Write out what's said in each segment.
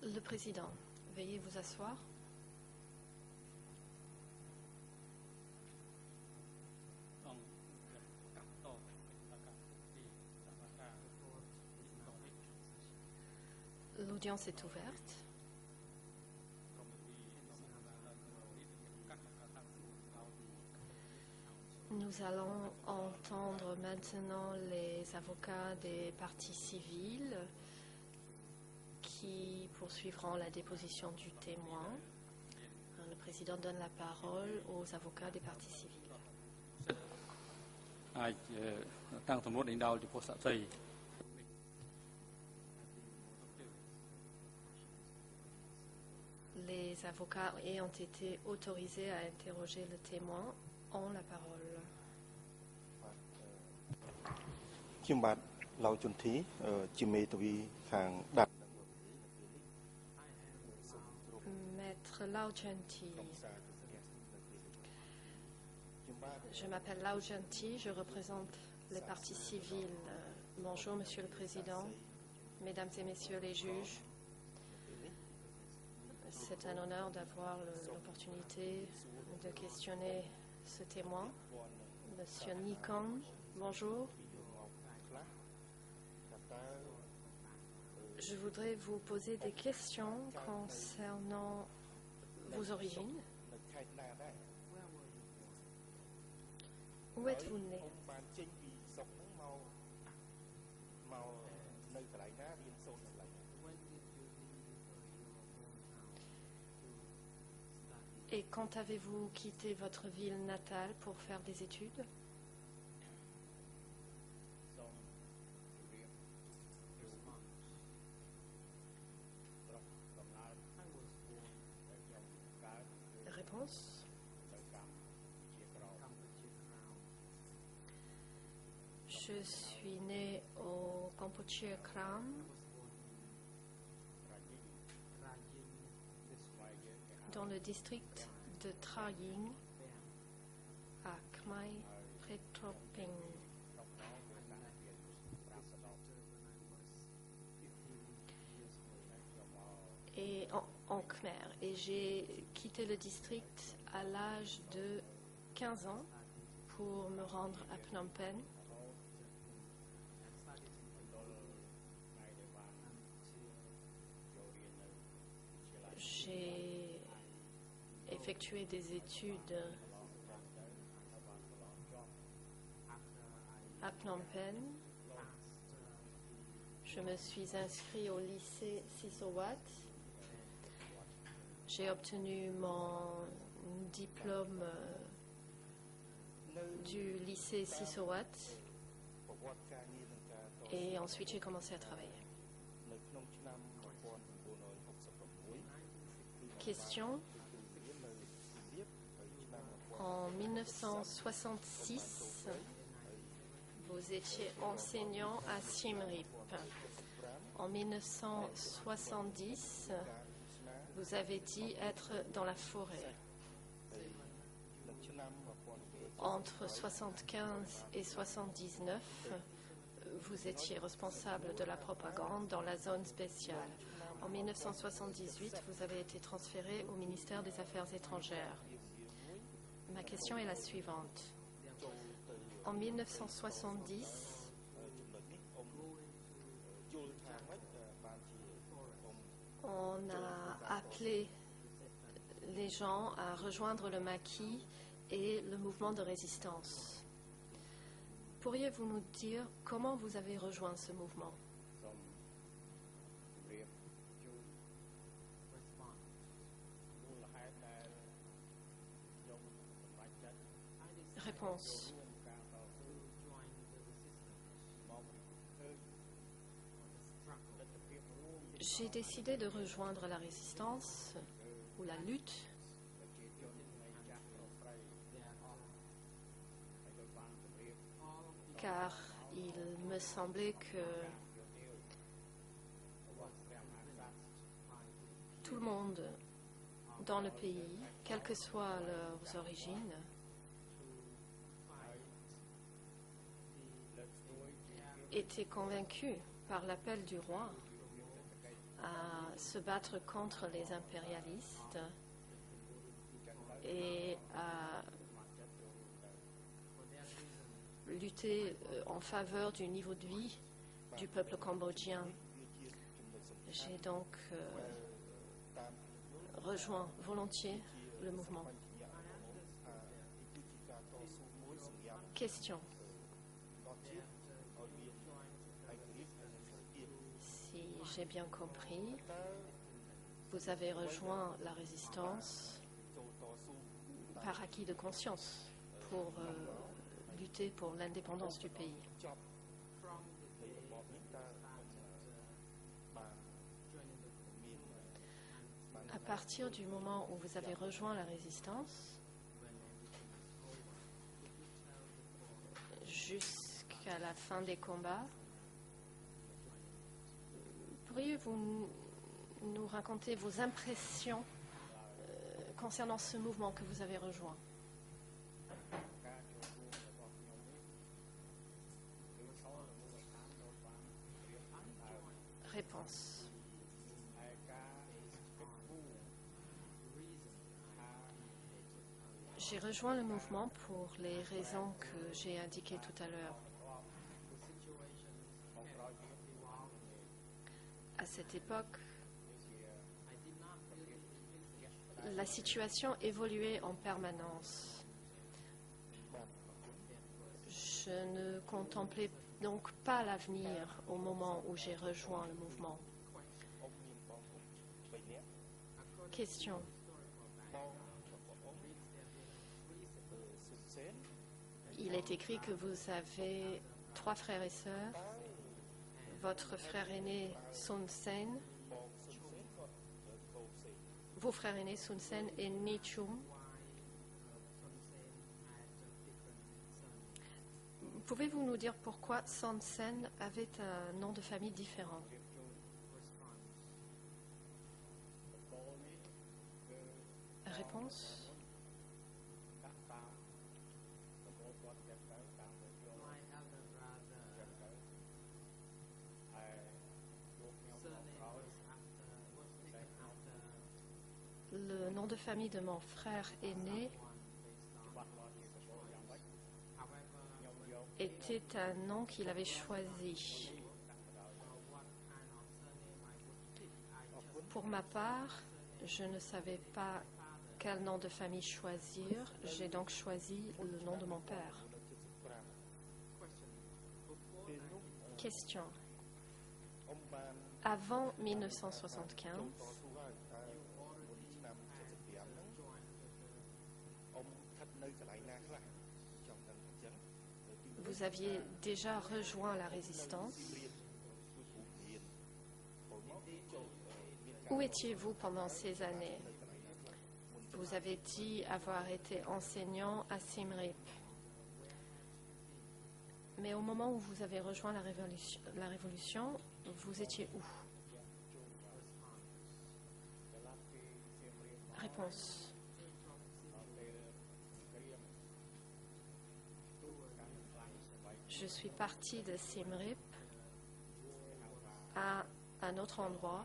Le président, veuillez vous asseoir. L'audience est ouverte. Nous allons entendre maintenant les avocats des parties civiles qui poursuivront la déposition du témoin. Le président donne la parole aux avocats des parties civiles. Les avocats ayant été autorisés à interroger le témoin ont la parole. Maître Lau Genti. Je m'appelle Lau Genti, je représente les parties civiles. Bonjour, Monsieur le Président, Mesdames et Messieurs les juges. C'est un honneur d'avoir l'opportunité de questionner ce témoin, Monsieur Nikon. Bonjour. Je voudrais vous poser des questions concernant vos origines. Où êtes-vous né? Et quand avez-vous quitté votre ville natale pour faire des études? Réponse. Je suis né au Kampuchea Kram, dans le district de Traying, à Khmer Phetroping. Et en Khmer. Et j'ai quitté le district à l'âge de 15 ans pour me rendre à Phnom Penh. J'ai effectué des études à Phnom Penh. Je me suis inscrit au lycée Sisowat. J'ai obtenu mon diplôme du lycée Sisowat et ensuite j'ai commencé à travailler. Question. En 1966, vous étiez enseignant à Siem Reap. En 1970, vous avez dit être dans la forêt. Entre 1975 et 1979, vous étiez responsable de la propagande dans la zone spéciale. En 1978, vous avez été transféré au ministère des Affaires étrangères. Ma question est la suivante. En 1970, on a appelé les gens à rejoindre le maquis et le mouvement de résistance. Pourriez-vous nous dire comment vous avez rejoint ce mouvement? Réponse. J'ai décidé de rejoindre la résistance ou la lutte car il me semblait que tout le monde dans le pays, quelles que soient leurs origines, été convaincu par l'appel du roi à se battre contre les impérialistes et à lutter en faveur du niveau de vie du peuple cambodgien. J'ai donc rejoint volontiers le mouvement. Question. Si j'ai bien compris, vous avez rejoint la résistance par acquis de conscience pour lutter pour l'indépendance du pays. À partir du moment où vous avez rejoint la résistance, jusqu'à la fin des combats, pourriez-vous nous raconter vos impressions concernant ce mouvement que vous avez rejoint? Réponse. J'ai rejoint le mouvement pour les raisons que j'ai indiquées tout à l'heure. À cette époque, la situation évoluait en permanence. Je ne contemplais donc pas l'avenir au moment où j'ai rejoint le mouvement. Question. Il est écrit que vous avez 3 frères et sœurs. Votre frère aîné, Sun Sen, vos frères aînés, Sun Sen et Ni Chum. Pouvez-vous nous dire pourquoi Sun Sen avait un nom de famille différent? Réponse. Le nom de famille de mon frère aîné était un nom qu'il avait choisi. Pour ma part, je ne savais pas quel nom de famille choisir. J'ai donc choisi le nom de mon père. Question. Avant 1975, vous aviez déjà rejoint la résistance. Où étiez-vous pendant ces années? Vous avez dit avoir été enseignant à Siem Reap. Mais au moment où vous avez rejoint la révolution, vous étiez où? Réponse. Je suis partie de Siem Reap à un autre endroit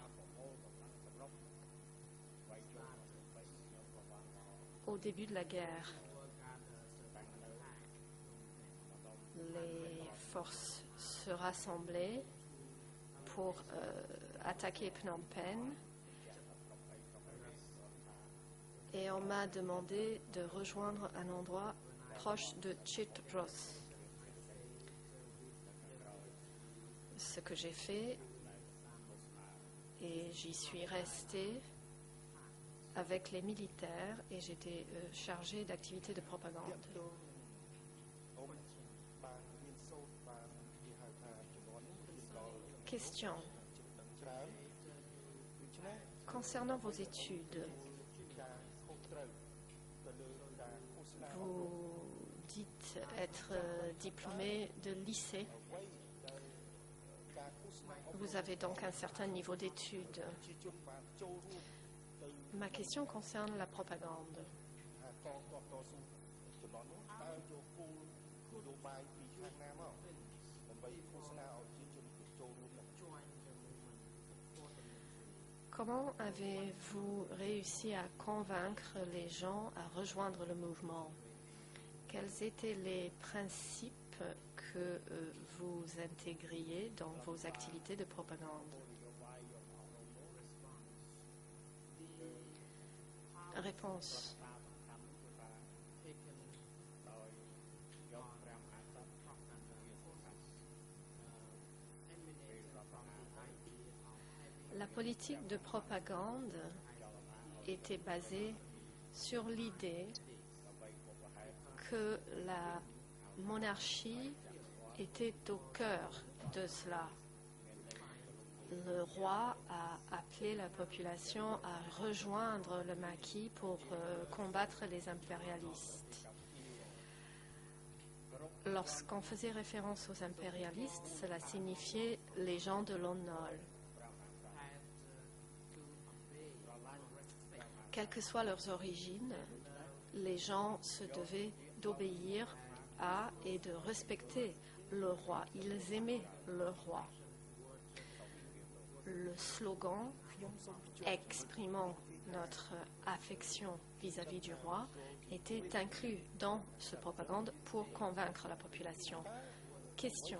au début de la guerre. Les forces se rassemblaient pour attaquer Phnom Penh et on m'a demandé de rejoindre un endroit proche de Chitros. Ce que j'ai fait, et j'y suis restée avec les militaires et j'étais chargée d'activités de propagande. Question. Concernant vos études, vous dites être diplômé de lycée. Vous avez donc un certain niveau d'études. Ma question concerne la propagande. Comment avez-vous réussi à convaincre les gens à rejoindre le mouvement? Quels étaient les principes que vous intégriez dans vos activités de propagande? Réponse. La politique de propagande était basée sur l'idée que la monarchie était au cœur de cela. Le roi a appelé la population à rejoindre le maquis pour combattre les impérialistes. Lorsqu'on faisait référence aux impérialistes, cela signifiait les gens de l'Aunol. Quelles que soient leurs origines, les gens se devaient d'obéir à et de respecter le roi. Ils aimaient le roi. Le slogan exprimant notre affection vis-à-vis du roi était inclus dans ce propagande pour convaincre la population. Question.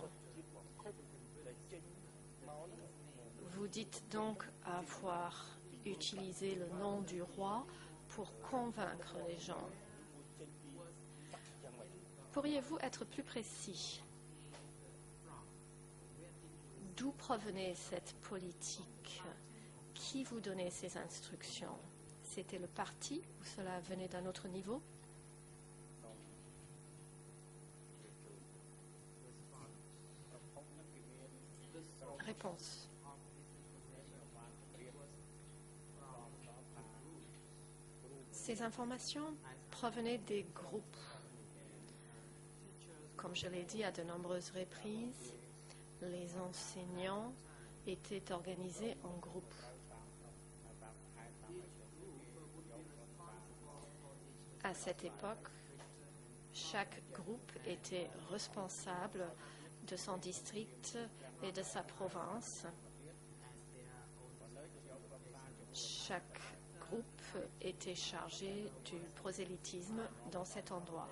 Vous dites donc avoir utilisé le nom du roi pour convaincre les gens. Pourriez-vous être plus précis? D'où provenait cette politique? Qui vous donnait ces instructions? C'était le parti ou cela venait d'un autre niveau? Réponse. Ces informations provenaient des groupes. Comme je l'ai dit à de nombreuses reprises, les enseignants étaient organisés en groupes. À cette époque, chaque groupe était responsable de son district et de sa province. Chaque groupe était chargé du prosélytisme dans cet endroit.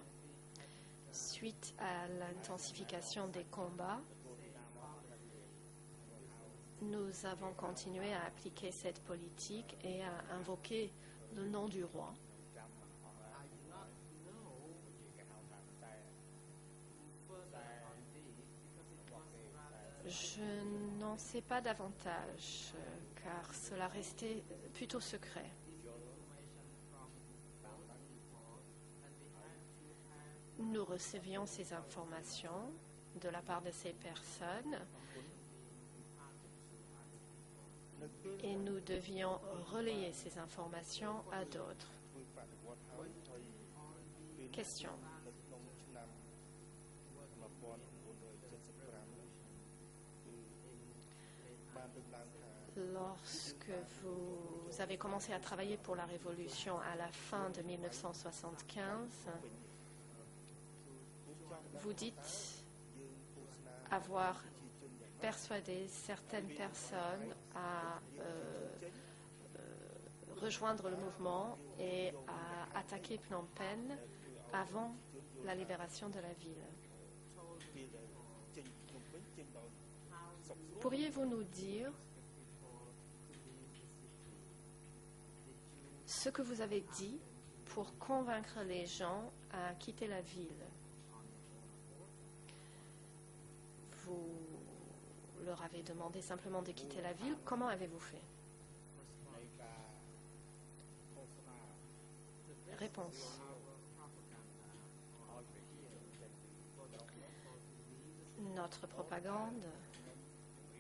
Suite à l'intensification des combats, nous avons continué à appliquer cette politique et à invoquer le nom du roi. Je n'en sais pas davantage, car cela restait plutôt secret. Nous recevions ces informations de la part de ces personnes et nous devions relayer ces informations à d'autres. Question. Lorsque vous avez commencé à travailler pour la Révolution à la fin de 1975, vous dites avoir persuadé certaines personnes à rejoindre le mouvement et à attaquer Phnom Penh avant la libération de la ville. Pourriez-vous nous dire ce que vous avez dit pour convaincre les gens à quitter la ville? Vous leur avez demandé simplement de quitter la ville. Comment avez-vous fait? Réponse. Notre propagande,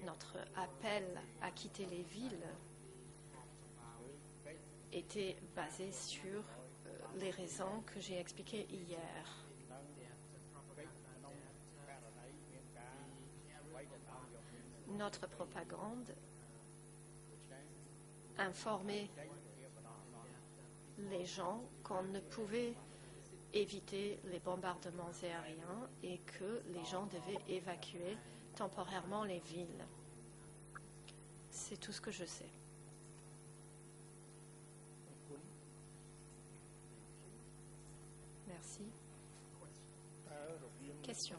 notre appel à quitter les villes était basé sur les raisons que j'ai expliquées hier. Notre propagande informait les gens qu'on ne pouvait éviter les bombardements aériens et que les gens devaient évacuer temporairement les villes. C'est tout ce que je sais. Question.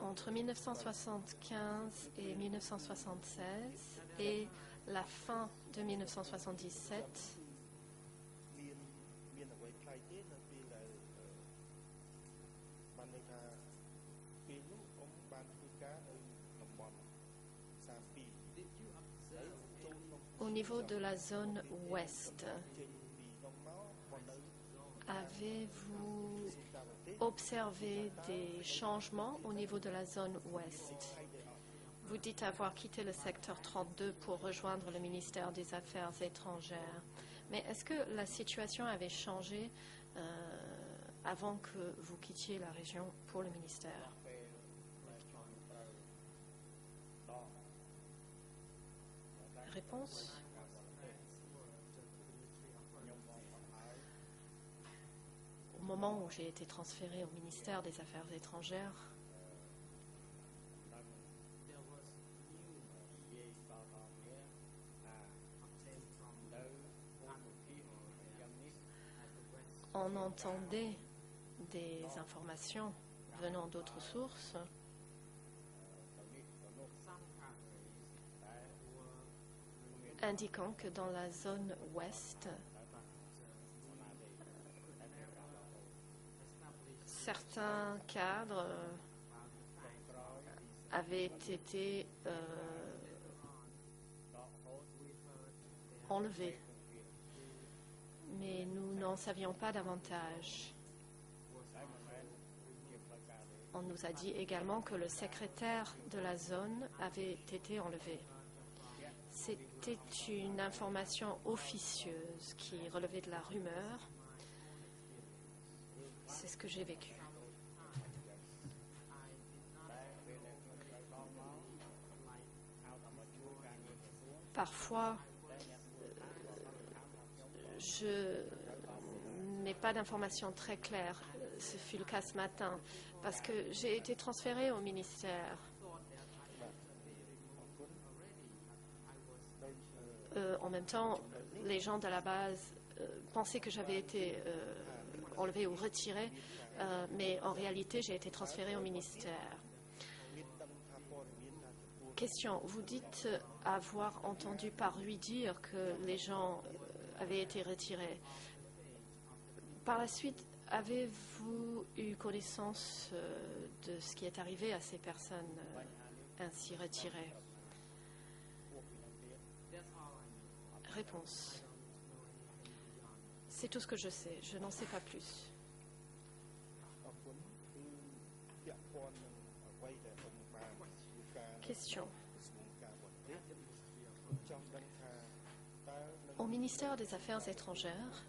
Entre 1975 et 1976 et la fin de 1977, au niveau de la zone ouest, avez-vous observé des changements au niveau de la zone ouest? Vous dites avoir quitté le secteur 32 pour rejoindre le ministère des Affaires étrangères. Mais est-ce que la situation avait changé avant que vous quittiez la région pour le ministère? Réponse. Au moment où j'ai été transférée au ministère des Affaires étrangères, on entendait des informations venant d'autres sources indiquant que dans la zone ouest, certains cadres avaient été enlevés. Mais nous n'en savions pas davantage. On nous a dit également que le secrétaire de la zone avait été enlevé. C'était une information officieuse qui relevait de la rumeur. C'est ce que j'ai vécu. Parfois, je n'ai pas d'informations très claires. Ce fut le cas ce matin, parce que j'ai été transférée au ministère. En même temps, les gens de la base pensaient que j'avais été enlevée ou retirée, mais en réalité, j'ai été transférée au ministère. Question, vous dites avoir entendu par lui dire que les gens avaient été retirés. Par la suite, avez-vous eu connaissance de ce qui est arrivé à ces personnes ainsi retirées? Réponse. C'est tout ce que je sais. Je n'en sais pas plus. Question. Au ministère des Affaires étrangères,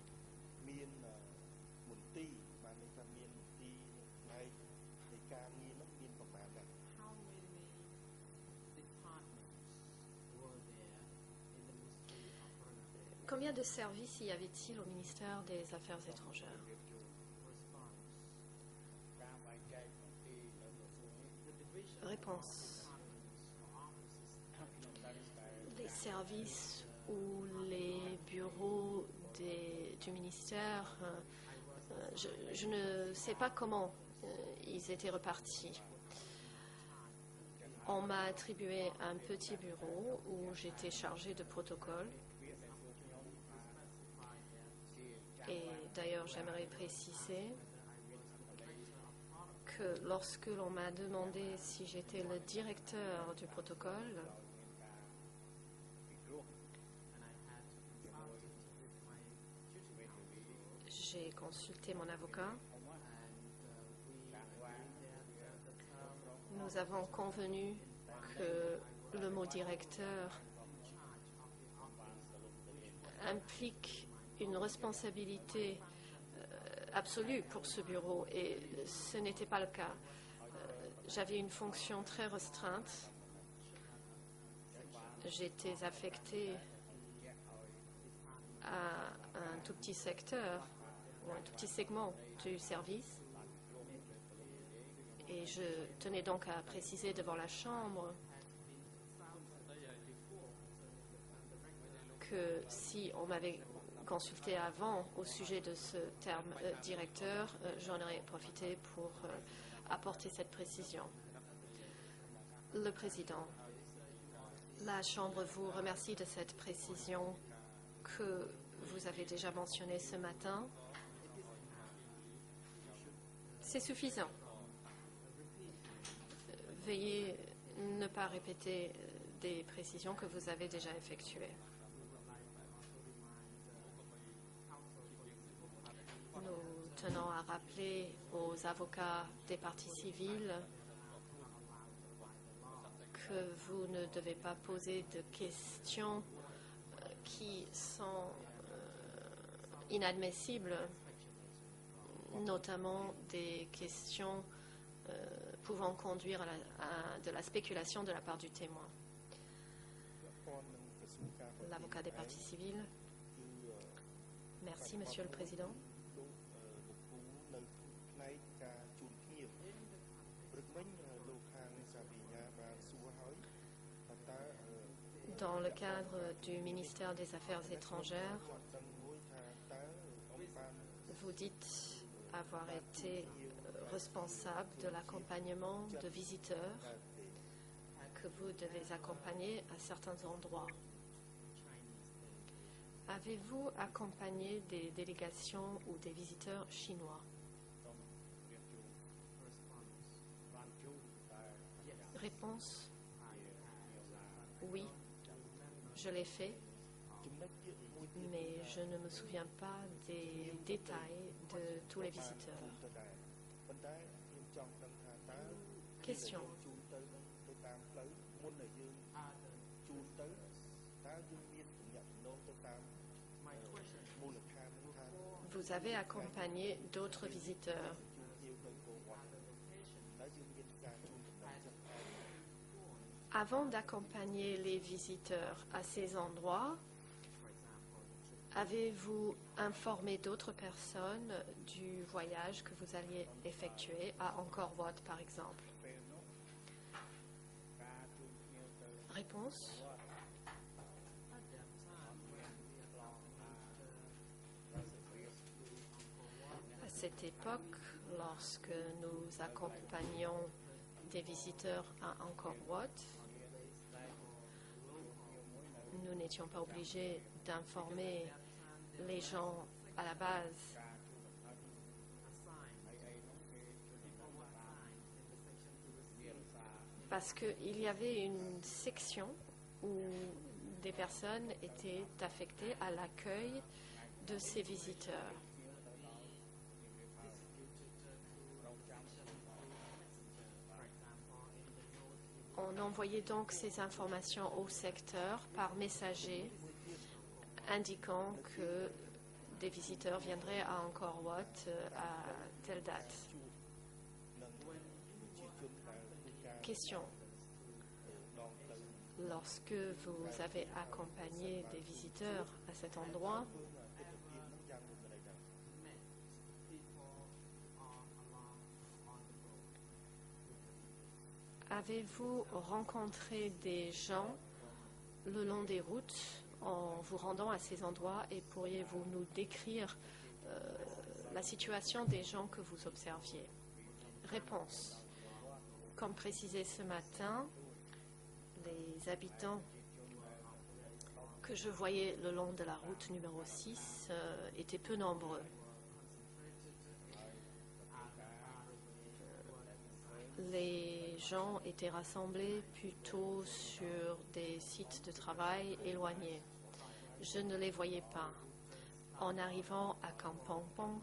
combien de services y avait-il au ministère des Affaires étrangères? Réponse. Les services ou les bureaux du ministère, je ne sais pas comment ils étaient repartis. On m'a attribué un petit bureau où j'étais chargée de protocole. Et d'ailleurs, j'aimerais préciser que lorsque l'on m'a demandé si j'étais le directeur du protocole, j'ai consulté mon avocat. Nous avons convenu que le mot directeur implique une responsabilité absolue pour ce bureau et ce n'était pas le cas. J'avais une fonction très restreinte. J'étais affectée à un tout petit secteur ou un tout petit segment du service. Et je tenais donc à préciser devant la Chambre que si on m'avait consulté avant au sujet de ce terme directeur, j'en aurais profité pour apporter cette précision. Le Président, la Chambre vous remercie de cette précision que vous avez déjà mentionnée ce matin. C'est suffisant. Veuillez ne pas répéter des précisions que vous avez déjà effectuées. Nous tenons à rappeler aux avocats des parties civiles que vous ne devez pas poser de questions qui sont inadmissibles, notamment des questions pouvant conduire à de la spéculation de la part du témoin. L'avocat des parties civiles. Merci, Monsieur le Président. Dans le cadre du ministère des Affaires étrangères, vous dites avoir été responsable de l'accompagnement de visiteurs que vous devez accompagner à certains endroits. Avez-vous accompagné des délégations ou des visiteurs chinois? Réponse: oui, je l'ai fait, mais je ne me souviens pas des détails de tous les visiteurs. Question. Vous avez accompagné d'autres visiteurs. Avant d'accompagner les visiteurs à ces endroits, avez-vous informé d'autres personnes du voyage que vous alliez effectuer à Angkor Wat, par exemple? Réponse. À cette époque, lorsque nous accompagnions des visiteurs à Angkor Wat, nous n'étions pas obligés d'informer les gens à la base. Parce qu'il y avait une section où des personnes étaient affectées à l'accueil de ces visiteurs. On envoyait donc ces informations au secteur par messager indiquant que des visiteurs viendraient à Angkor Wat à telle date. Question. Lorsque vous avez accompagné des visiteurs à cet endroit, avez-vous rencontré des gens le long des routes en vous rendant à ces endroits et pourriez-vous nous décrire la situation des gens que vous observiez? Réponse. Comme précisé ce matin, les habitants que je voyais le long de la route numéro 6 étaient peu nombreux. Les gens étaient rassemblés plutôt sur des sites de travail éloignés. Je ne les voyais pas. En arrivant à Kampong Pong,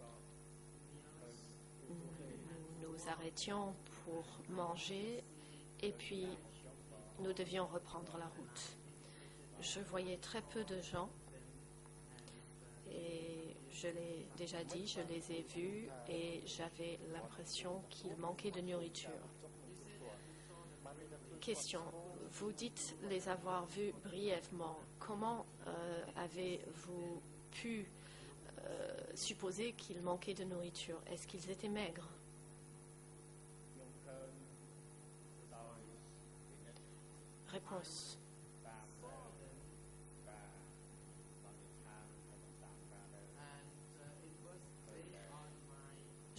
nous arrêtions pour manger et puis nous devions reprendre la route. Je voyais très peu de gens et je l'ai déjà dit, je les ai vus et j'avais l'impression qu'il manquait de nourriture. Question. Vous dites les avoir vus brièvement. Comment avez-vous pu supposer qu'il manquait de nourriture? Est-ce qu'ils étaient maigres? Réponse.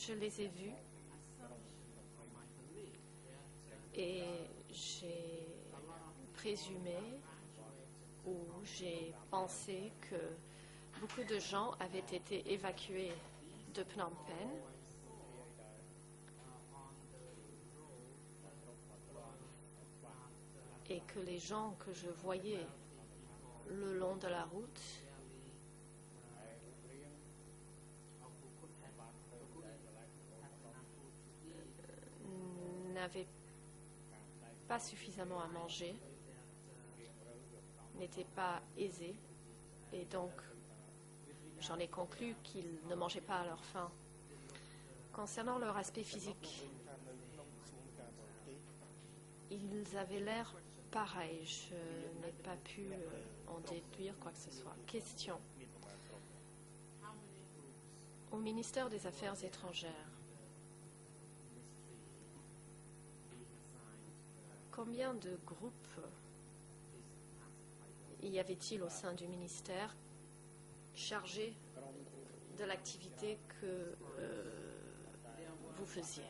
Je les ai vus et j'ai présumé ou j'ai pensé que beaucoup de gens avaient été évacués de Phnom Penh et que les gens que je voyais le long de la route n'avaient pas suffisamment à manger, n'étaient pas aisés, et donc j'en ai conclu qu'ils ne mangeaient pas à leur faim. Concernant leur aspect physique, ils avaient l'air pareil. Je n'ai pas pu en déduire quoi que ce soit. Question. Au ministère des Affaires étrangères, combien de groupes y avait-il au sein du ministère chargés de l'activité que vous faisiez?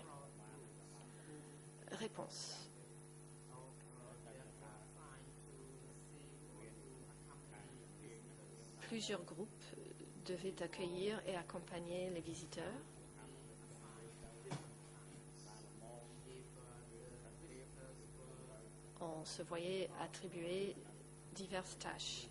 Réponse. Plusieurs groupes devaient accueillir et accompagner les visiteurs. On se voyait attribuer diverses tâches.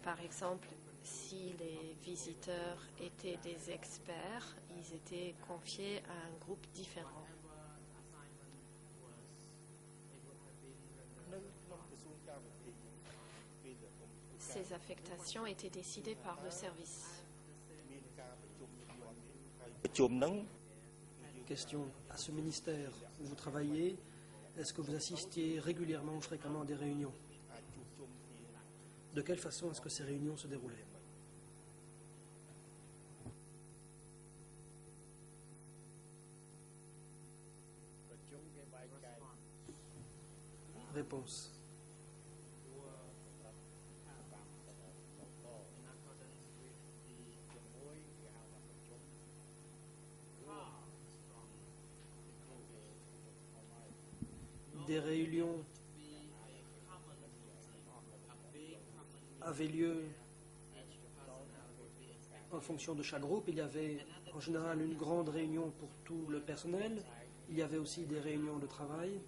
Par exemple, si les visiteurs étaient des experts, ils étaient confiés à un groupe différent. Ces affectations étaient décidées par le service. Question. À ce ministère où vous travaillez, est-ce que vous assistiez régulièrement ou fréquemment à des réunions? De quelle façon est-ce que ces réunions se déroulaient? Réponse. Des réunions avaient lieu en fonction de chaque groupe. Il y avait en général une grande réunion pour tout le personnel. Il y avait aussi des réunions de travail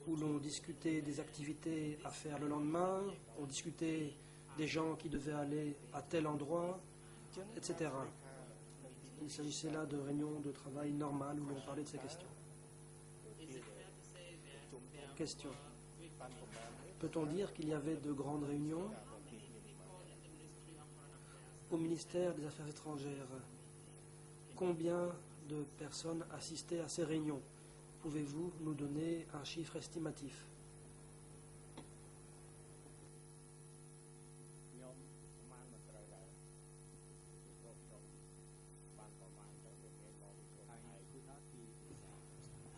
où l'on discutait des activités à faire le lendemain, on discutait des gens qui devaient aller à tel endroit, etc. Il s'agissait là de réunions de travail normales où l'on parlait de ces questions. Question. Peut-on dire qu'il y avait de grandes réunions au ministère des Affaires étrangères? Combien de personnes assistaient à ces réunions? Pouvez-vous nous donner un chiffre estimatif?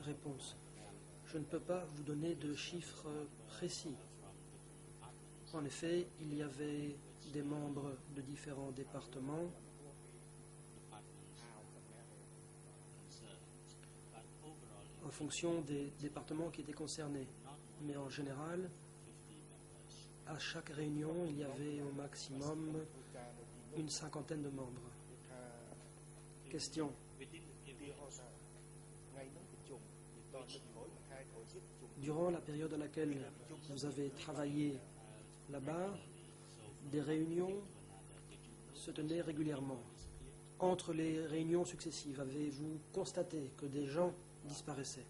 Réponse. Je ne peux pas vous donner de chiffres précis. En effet, il y avait des membres de différents départements en fonction des départements qui étaient concernés. Mais en général, à chaque réunion, il y avait au maximum une cinquantaine de membres. Question. Durant la période à laquelle vous avez travaillé là-bas, des réunions se tenaient régulièrement. Entre les réunions successives, avez-vous constaté que des gens disparaissaient?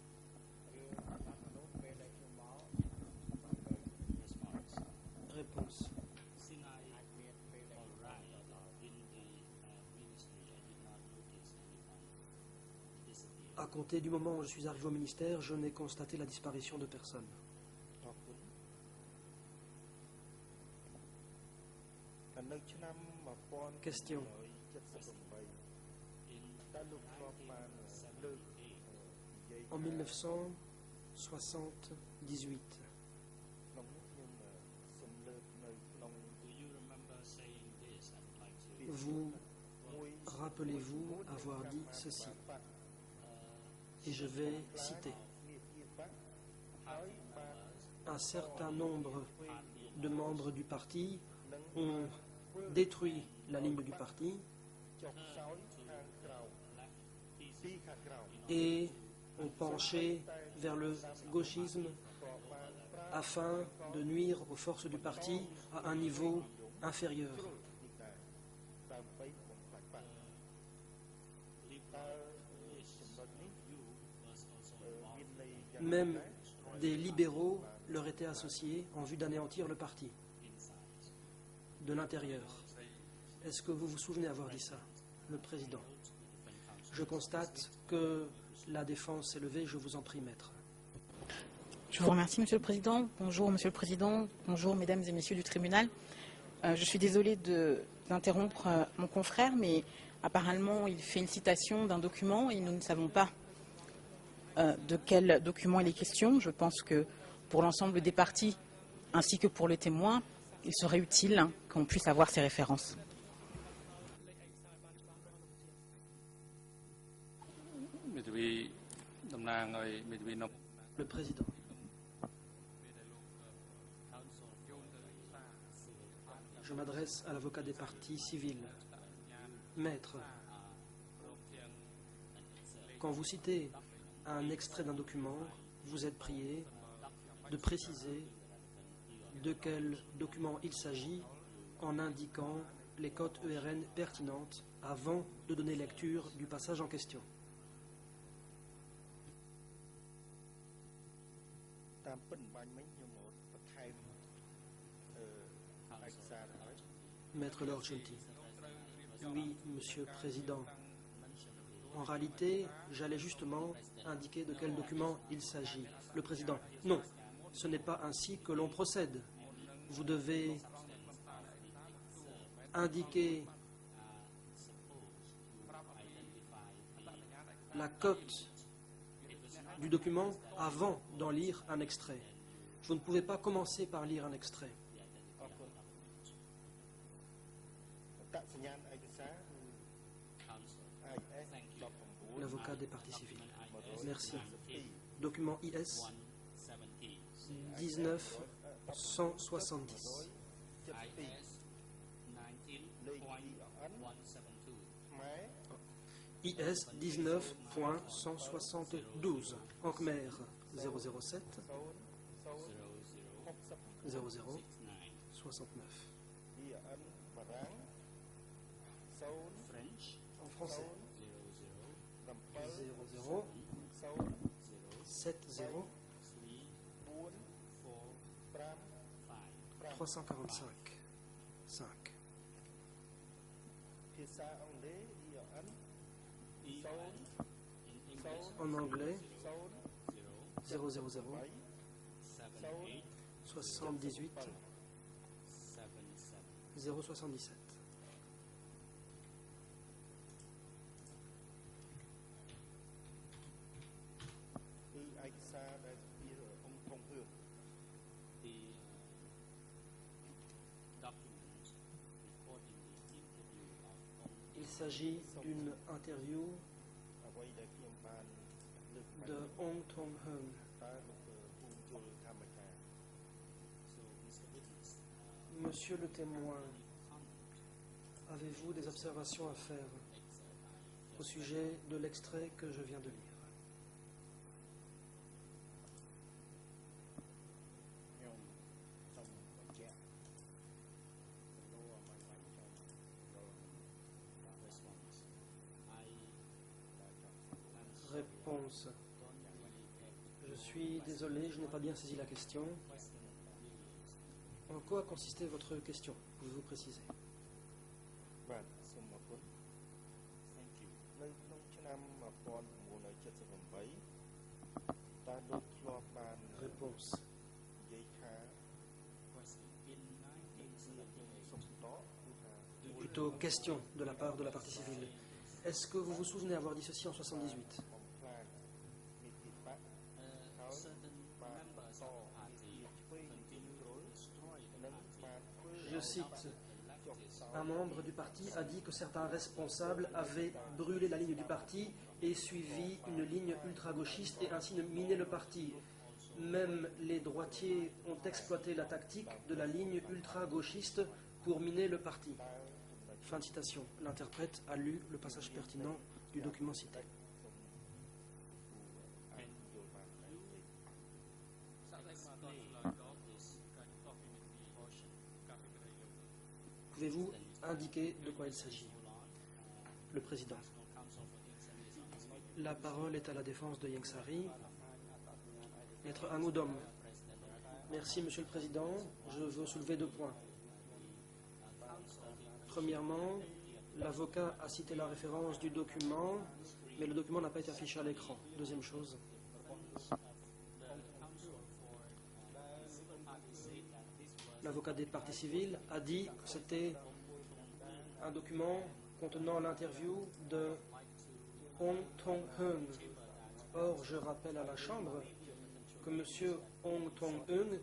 Réponse. À compter du moment où je suis arrivé au ministère, je n'ai constaté la disparition de personne. Question. En 1978, vous rappelez-vous avoir dit ceci, et je vais citer. Un certain nombre de membres du parti ont détruit la ligne du parti et ont penché vers le gauchisme afin de nuire aux forces du parti à un niveau inférieur. Même des libéraux leur étaient associés en vue d'anéantir le parti de l'intérieur. Est-ce que vous vous souvenez avoir dit ça, le président? Je constate que la défense s'est levée. Je vous en prie, maître. Je vous remercie, Monsieur le Président. Bonjour, Monsieur le Président. Bonjour, Mesdames et Messieurs du tribunal. Je suis désolée d'interrompre mon confrère, mais apparemment, il fait une citation d'un document et nous ne savons pas de quel document il est question. Je pense que pour l'ensemble des parties, ainsi que pour le témoin, il serait utile qu'on puisse avoir ces références. Le président. Je m'adresse à l'avocat des parties civiles. Maître, quand vous citez un extrait d'un document, vous êtes prié de préciser de quel document il s'agit en indiquant les cotes ERN pertinentes avant de donner lecture du passage en question. Maître Lord Shelty. Oui, Monsieur le Président. En réalité, j'allais justement indiquer de quel document il s'agit. Le Président. Non, ce n'est pas ainsi que l'on procède. Vous devez indiquer la cote du document avant d'en lire un extrait. Vous ne pouvez pas commencer par lire un extrait. L'avocat des parties civiles. Merci. Document IS 1970. IS 19.172. En Khmer 007 00 69. En français 00 70 345 5. En anglais 000 78 077. Il s'agit d'une interview de Ong Tong-heung. Monsieur le témoin, avez-vous des observations à faire au sujet de l'extrait que je viens de lire? Réponse. Je suis désolé, je n'ai pas bien saisi la question. En quoi consistait votre question? Pouvez-vous préciser? Réponse. Plutôt question de la part de la partie civile. Est-ce que vous vous souvenez avoir dit ceci en 78? Je cite: un un membre du parti a dit que certains responsables avaient brûlé la ligne du parti et suivi une ligne ultra-gauchiste et ainsi miné le parti. Même les droitiers ont exploité la tactique de la ligne ultra-gauchiste pour miner le parti. Fin de citation. L'interprète a lu le passage pertinent du document cité. Pouvez-vous indiquer de quoi il s'agit? Le président. La parole est à la défense de Ieng Sary. Maître Amoudom. Merci, Monsieur le Président. Je veux soulever 2 points. Premièrement, l'avocat a cité la référence du document, mais le document n'a pas été affiché à l'écran. Deuxième chose. L'avocat des parties civiles a dit que c'était un document contenant l'interview de Ong Tong-heung. Or, je rappelle à la Chambre que M. Ong Tong-heung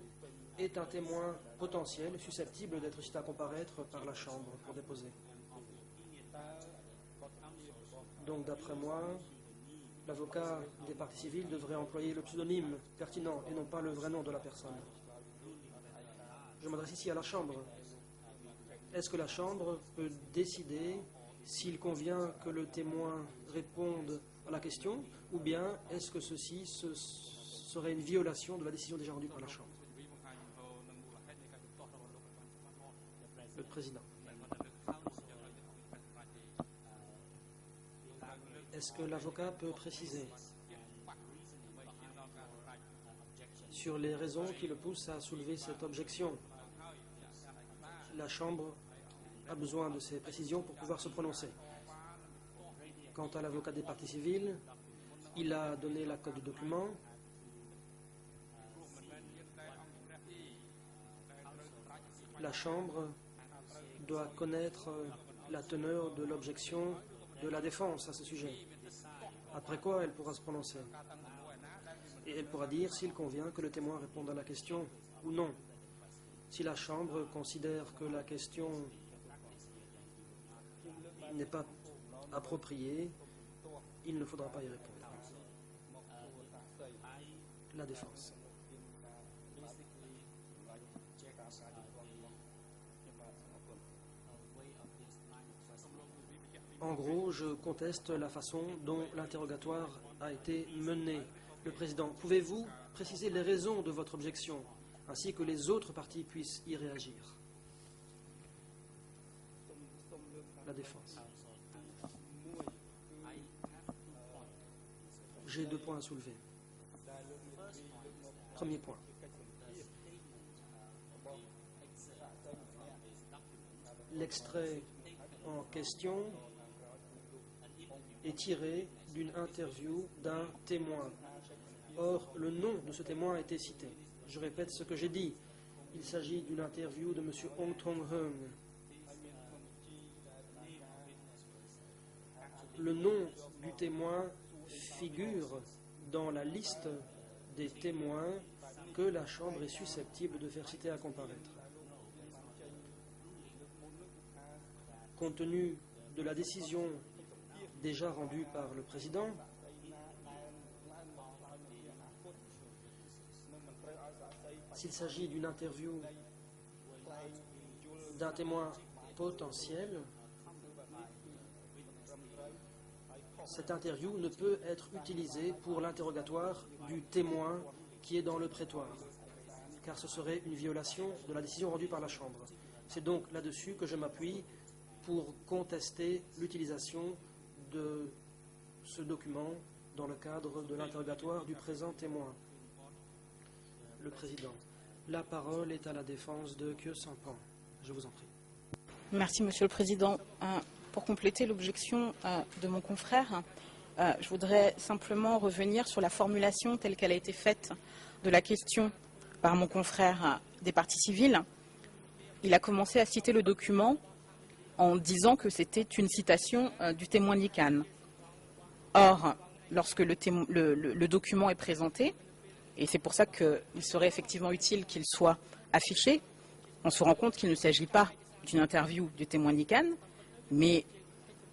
est un témoin potentiel susceptible d'être cité à comparaître par la Chambre pour déposer. Donc, d'après moi, l'avocat des parties civiles devrait employer le pseudonyme pertinent et non pas le vrai nom de la personne. Je m'adresse ici à la Chambre. Est-ce que la Chambre peut décider s'il convient que le témoin réponde à la question, ou bien est-ce que ceci serait une violation de la décision déjà rendue par la Chambre? Le Président. Est-ce que l'avocat peut préciser sur les raisons qui le poussent à soulever cette objection? La Chambre a besoin de ces précisions pour pouvoir se prononcer. Quant à l'avocat des parties civiles, il a donné la code du document. La Chambre doit connaître la teneur de l'objection de la défense à ce sujet. Après quoi, elle pourra se prononcer. Et elle pourra dire s'il convient que le témoin réponde à la question ou non. Si la Chambre considère que la question n'est pas appropriée, il ne faudra pas y répondre. La défense. En gros, je conteste la façon dont l'interrogatoire a été mené. Le Président, pouvez-vous préciser les raisons de votre objection, ainsi que les autres parties puissent y réagir? La défense. J'ai 2 points à soulever. Premier point. L'extrait en question est tiré d'une interview d'un témoin. Or, le nom de ce témoin a été cité. Je répète ce que j'ai dit. Il s'agit d'une interview de M. Ong Tong-heung. Le nom du témoin figure dans la liste des témoins que la Chambre est susceptible de faire citer à comparaître. Compte tenu de la décision déjà rendue par le Président, s'il s'agit d'une interview d'un témoin potentiel, cette interview ne peut être utilisée pour l'interrogatoire du témoin qui est dans le prétoire, car ce serait une violation de la décision rendue par la Chambre. C'est donc là-dessus que je m'appuie pour contester l'utilisation de ce document dans le cadre de l'interrogatoire du présent témoin. Le Président. La parole est à la défense de Khieu Samphan. Je vous en prie. Merci, Monsieur le Président. Pour compléter l'objection de mon confrère, je voudrais simplement revenir sur la formulation telle qu'elle a été faite de la question par mon confrère des parties civiles. Il a commencé à citer le document en disant que c'était une citation du témoin Nikan. Or, lorsque le document est présenté, et c'est pour ça qu'il serait effectivement utile qu'il soit affiché, on se rend compte qu'il ne s'agit pas d'une interview du témoin Nikan, mais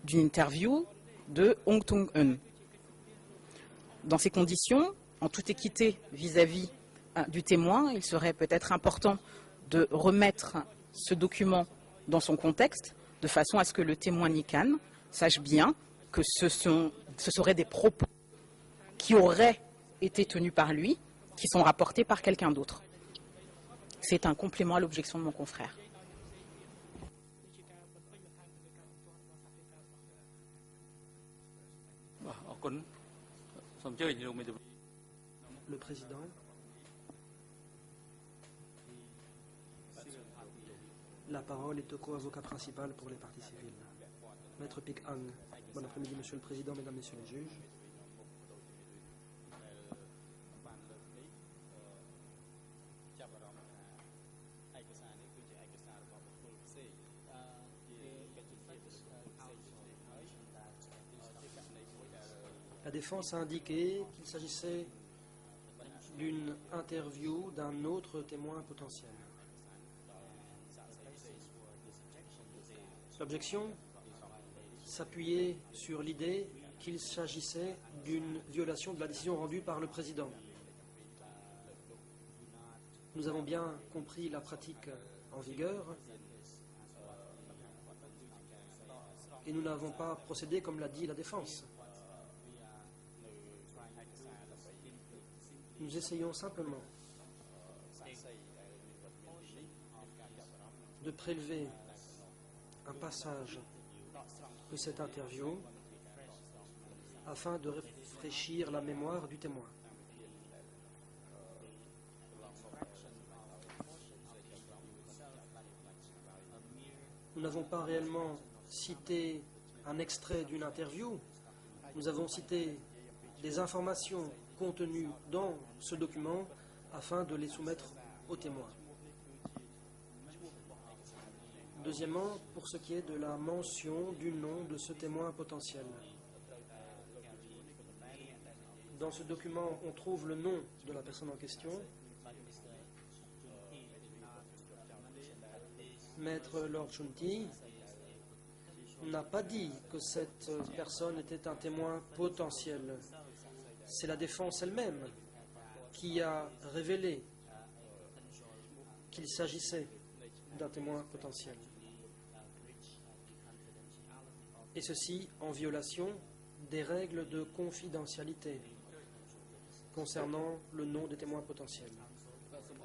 d'une interview de Hong Tong-eun. Dans ces conditions, en toute équité vis-à-vis du témoin, il serait peut-être important de remettre ce document dans son contexte, de façon à ce que le témoin Nikan sache bien que ce seraient des propos qui auraient été tenus par lui, qui sont rapportés par quelqu'un d'autre. C'est un complément à l'objection de mon confrère. Le président. La parole est au co-avocat principal pour les parties civiles. Maître Pic Ang. Bon après-midi, Monsieur le Président, Mesdames, Messieurs les juges. La défense a indiqué qu'il s'agissait d'une interview d'un autre témoin potentiel. L'objection s'appuyait sur l'idée qu'il s'agissait d'une violation de la décision rendue par le président. Nous avons bien compris la pratique en vigueur et nous n'avons pas procédé comme l'a dit la défense. Nous essayons simplement de prélever un passage de cette interview afin de rafraîchir la mémoire du témoin. Nous n'avons pas réellement cité un extrait d'une interview, nous avons cité des informations contenues dans ce document afin de les soumettre aux témoins. Deuxièmement, pour ce qui est de la mention du nom de ce témoin potentiel. Dans ce document, on trouve le nom de la personne en question. Maître Lord Chunti n'a pas dit que cette personne était un témoin potentiel. C'est la défense elle-même qui a révélé qu'il s'agissait d'un témoin potentiel. Et ceci en violation des règles de confidentialité concernant le nom des témoins potentiels.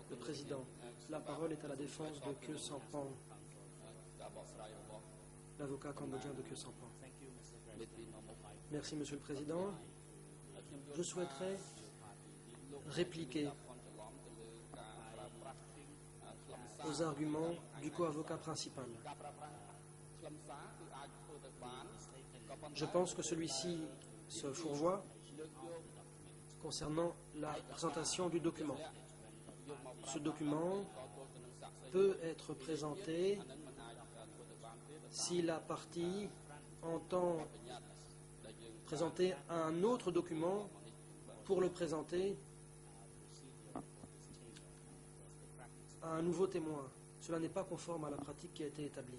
Le Président, la parole est à la défense de Khieu Samphan, l'avocat cambodgien de Khieu Samphan. Merci, Monsieur le Président. Je souhaiterais répliquer aux arguments du co-avocat principal. Je pense que celui-ci se fourvoie concernant la présentation du document. Ce document peut être présenté si la partie entend présenter un autre document pour le présenter à un nouveau témoin. Cela n'est pas conforme à la pratique qui a été établie.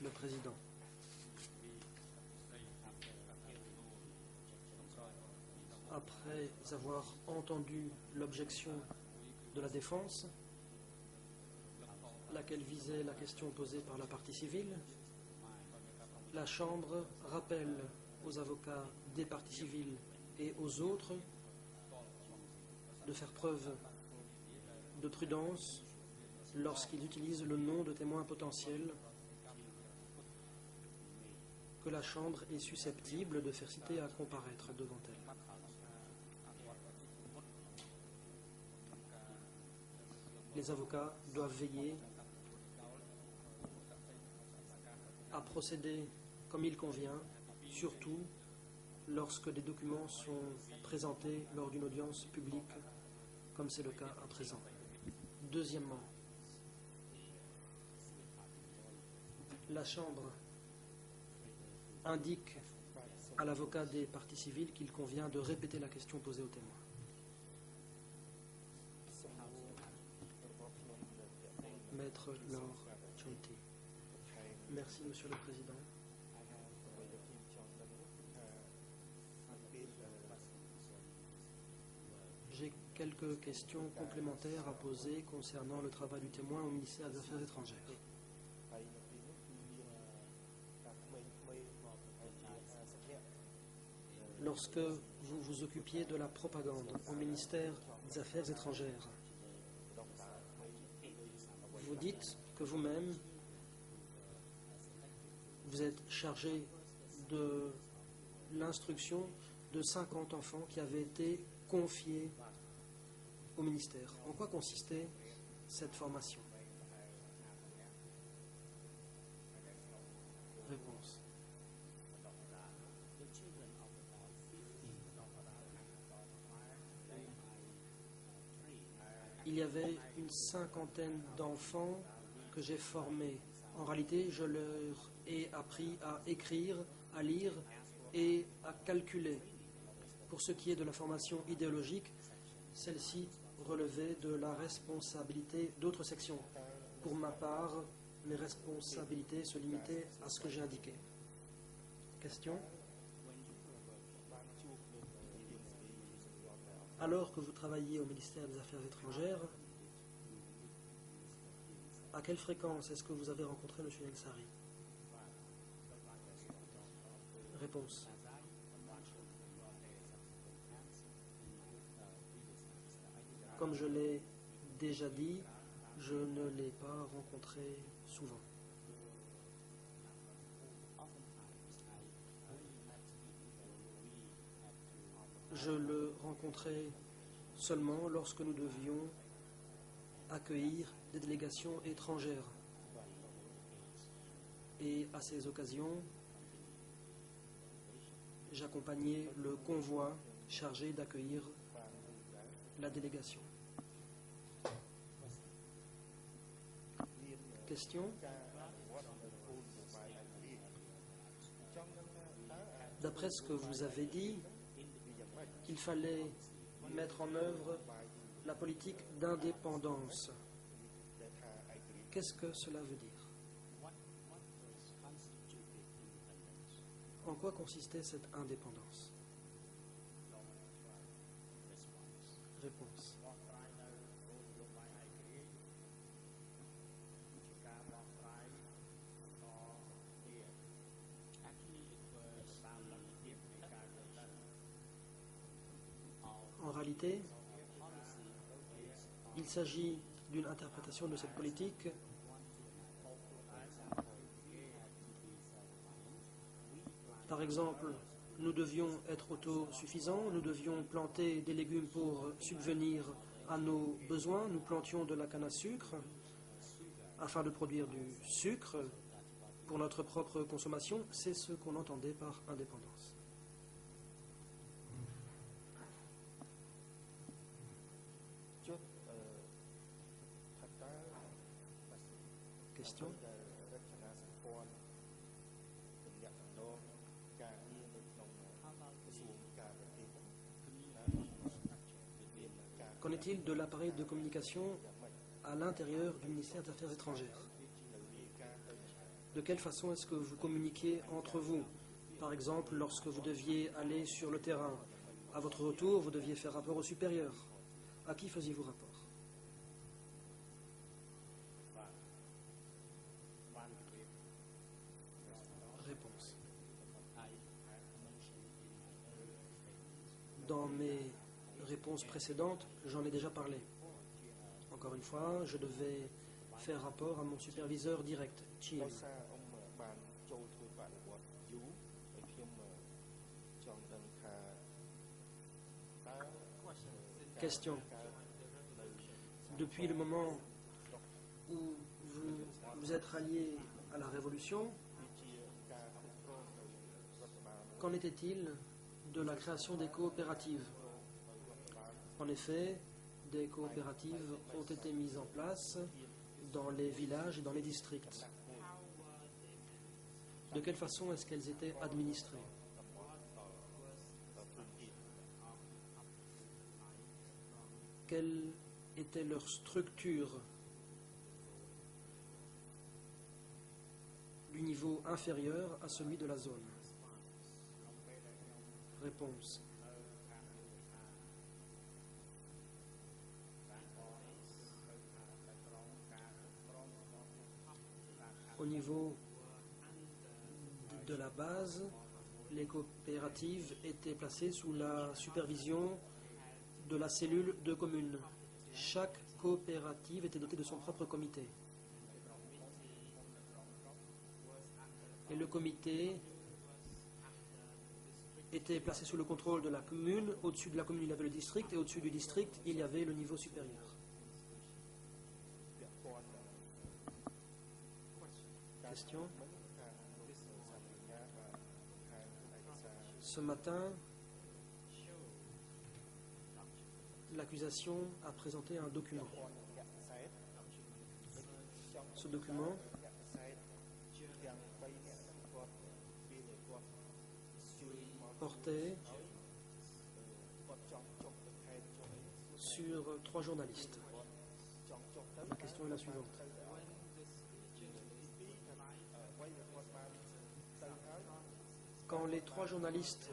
Le président. Après avoir entendu l'objection de la défense, laquelle visait la question posée par la partie civile, la Chambre rappelle aux avocats des parties civiles et aux autres de faire preuve de prudence lorsqu'ils utilisent le nom de témoins potentiels que la Chambre est susceptible de faire citer à comparaître devant elle. Les avocats doivent veiller à procéder comme il convient, surtout lorsque des documents sont présentés lors d'une audience publique, comme c'est le cas à présent. Deuxièmement, la Chambre indique à l'avocat des parties civiles qu'il convient de répéter la question posée au témoin. Maître Laure Chonti. Merci, Monsieur le Président. J'ai quelques questions complémentaires à poser concernant le travail du témoin au ministère des Affaires étrangères. Lorsque vous vous occupiez de la propagande au ministère des Affaires étrangères, vous dites que vous-même, vous êtes chargé de l'instruction de 50 enfants qui avaient été confiés au ministère. En quoi consistait cette formation? Réponse. Il y avait une cinquantaine d'enfants que j'ai formés. En réalité, je leur ai appris à écrire, à lire et à calculer. Pour ce qui est de la formation idéologique, celle-ci relevait de la responsabilité d'autres sections. Pour ma part, mes responsabilités se limitaient à ce que j'ai indiqué. Question? Alors que vous travailliez au ministère des Affaires étrangères, à quelle fréquence est-ce que vous avez rencontré M. Yansari? Réponse. Comme je l'ai déjà dit, je ne l'ai pas rencontré souvent. Je le rencontrais seulement lorsque nous devions accueillir des délégations étrangères. Et à ces occasions, j'accompagnais le convoi chargé d'accueillir la délégation. Question? D'après ce que vous avez dit, qu'il fallait mettre en œuvre la politique d'indépendance. Qu'est-ce que cela veut dire? En quoi consistait cette indépendance? Réponse. En réalité, il s'agit d'une interprétation de cette politique Par exemple, nous devions être autosuffisants, nous devions planter des légumes pour subvenir à nos besoins, nous plantions de la canne à sucre afin de produire du sucre pour notre propre consommation. C'est ce qu'on entendait par indépendance. Question? Qu'en est-il de l'appareil de communication à l'intérieur du ministère des Affaires étrangères? De quelle façon est-ce que vous communiquiez entre vous? Par exemple, lorsque vous deviez aller sur le terrain, à votre retour, vous deviez faire rapport au supérieur. À qui faisiez-vous rapport? Réponse. Dans mes réponses précédentes, j'en ai déjà parlé. Encore une fois, je devais faire rapport à mon superviseur direct, Chiem. Question. Depuis le moment où vous vous êtes rallié à la Révolution, qu'en était-il de la création des coopératives? En effet, des coopératives ont été mises en place dans les villages et dans les districts. De quelle façon est-ce qu'elles étaient administrées? Quelle était leur structure du niveau inférieur à celui de la zone? Réponse. Au niveau de la base, les coopératives étaient placées sous la supervision de la cellule de commune. Chaque coopérative était dotée de son propre comité. Et le comité était placé sous le contrôle de la commune. Au-dessus de la commune, il y avait le district, et au-dessus du district, il y avait le niveau supérieur. Question. Ce matin, l'accusation a présenté un document. Ce document portait sur 3 journalistes. La question est la suivante. Quand les 3 journalistes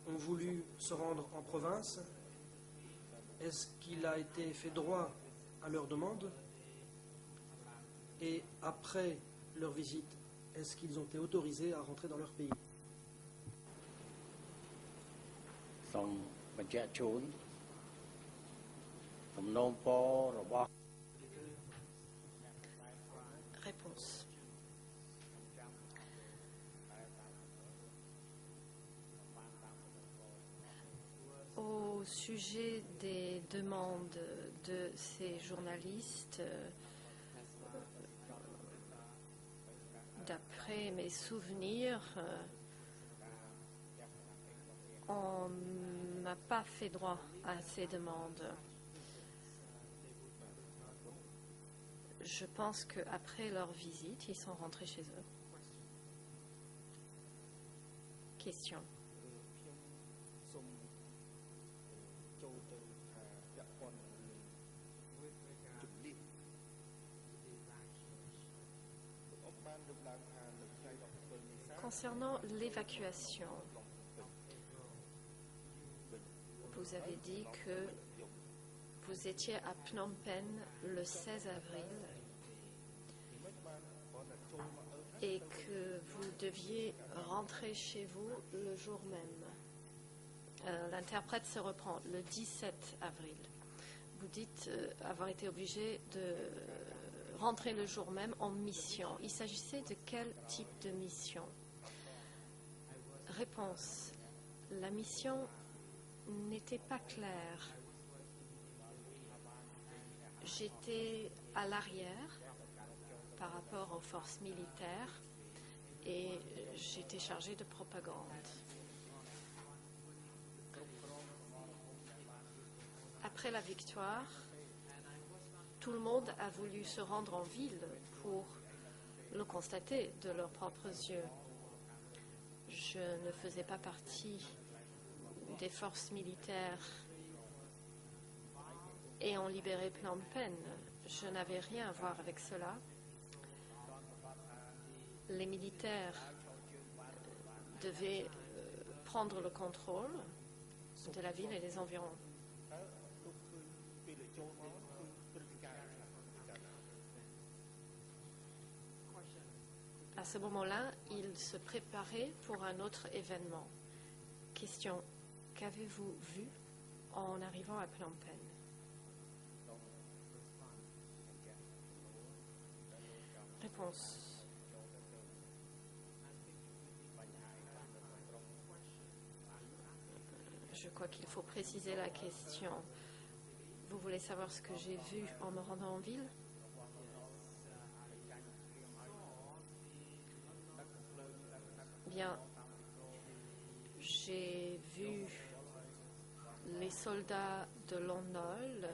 ont voulu se rendre en province, est-ce qu'il a été fait droit à leur demande? Et après leur visite, est-ce qu'ils ont été autorisés à rentrer dans leur pays? Réponse. Au sujet des demandes de ces journalistes, d'après mes souvenirs, on n'a pas fait droit à ces demandes. Je pense qu'après leur visite, ils sont rentrés chez eux. Question. Concernant l'évacuation, vous avez dit que vous étiez à Phnom Penh le 16 avril et que vous deviez rentrer chez vous le jour même. L'interprète se reprend le 17 avril. Vous dites avoir été obligé de rentrer le jour même en mission. Il s'agissait de quel type de mission? Réponse. La mission n'était pas claire. J'étais à l'arrière par rapport aux forces militaires et j'étais chargée de propagande. Après la victoire, tout le monde a voulu se rendre en ville pour le constater de leurs propres yeux. Je ne faisais pas partie des forces militaires et ont libéré Phnom Penh. Je n'avais rien à voir avec cela. Les militaires devaient prendre le contrôle de la ville et des environs. À ce moment-là, ils se préparaient pour un autre événement. Question, qu'avez-vous vu en arrivant à Phnom Penh? Réponse. Je crois qu'il faut préciser la question. Vous voulez savoir ce que j'ai vu en me rendant en ville? Bien, j'ai vu les soldats de Lon Nol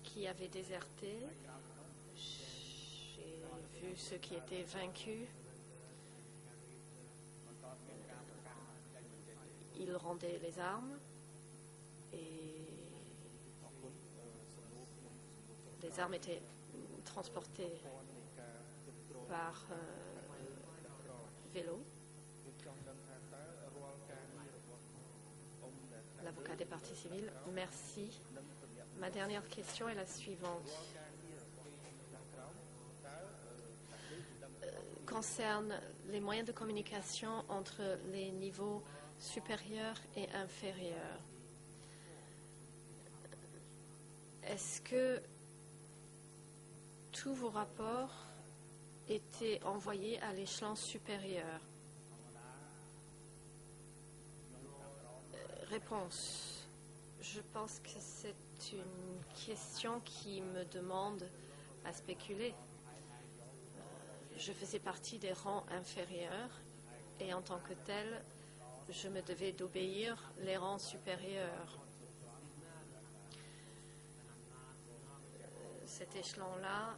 qui avaient déserté. J'ai vu ceux qui étaient vaincus. Ils rendaient les armes et les armes étaient transportées par vélo. L'avocat des parties civiles, merci. Ma dernière question est la suivante. Concerne les moyens de communication entre les niveaux supérieurs et inférieurs. Est-ce que tous vos rapports étaient envoyés à l'échelon supérieur? Réponse. Je pense que c'est une question qui me demande à spéculer. Je faisais partie des rangs inférieurs et en tant que tel, je me devais d'obéir les rangs supérieurs. Cet échelon-là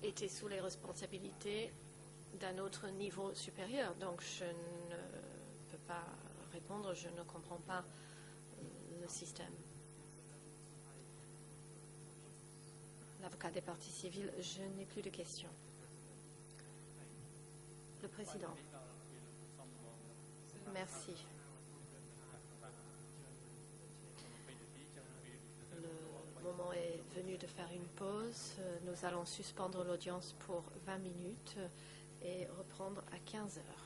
était sous les responsabilités d'un autre niveau supérieur. Donc je ne peux pas répondre, je ne comprends pas le système. L'avocat des parties civiles, je n'ai plus de questions. Le président. Merci. Le moment est venu de faire une pause. Nous allons suspendre l'audience pour 20 minutes et reprendre à 15 heures.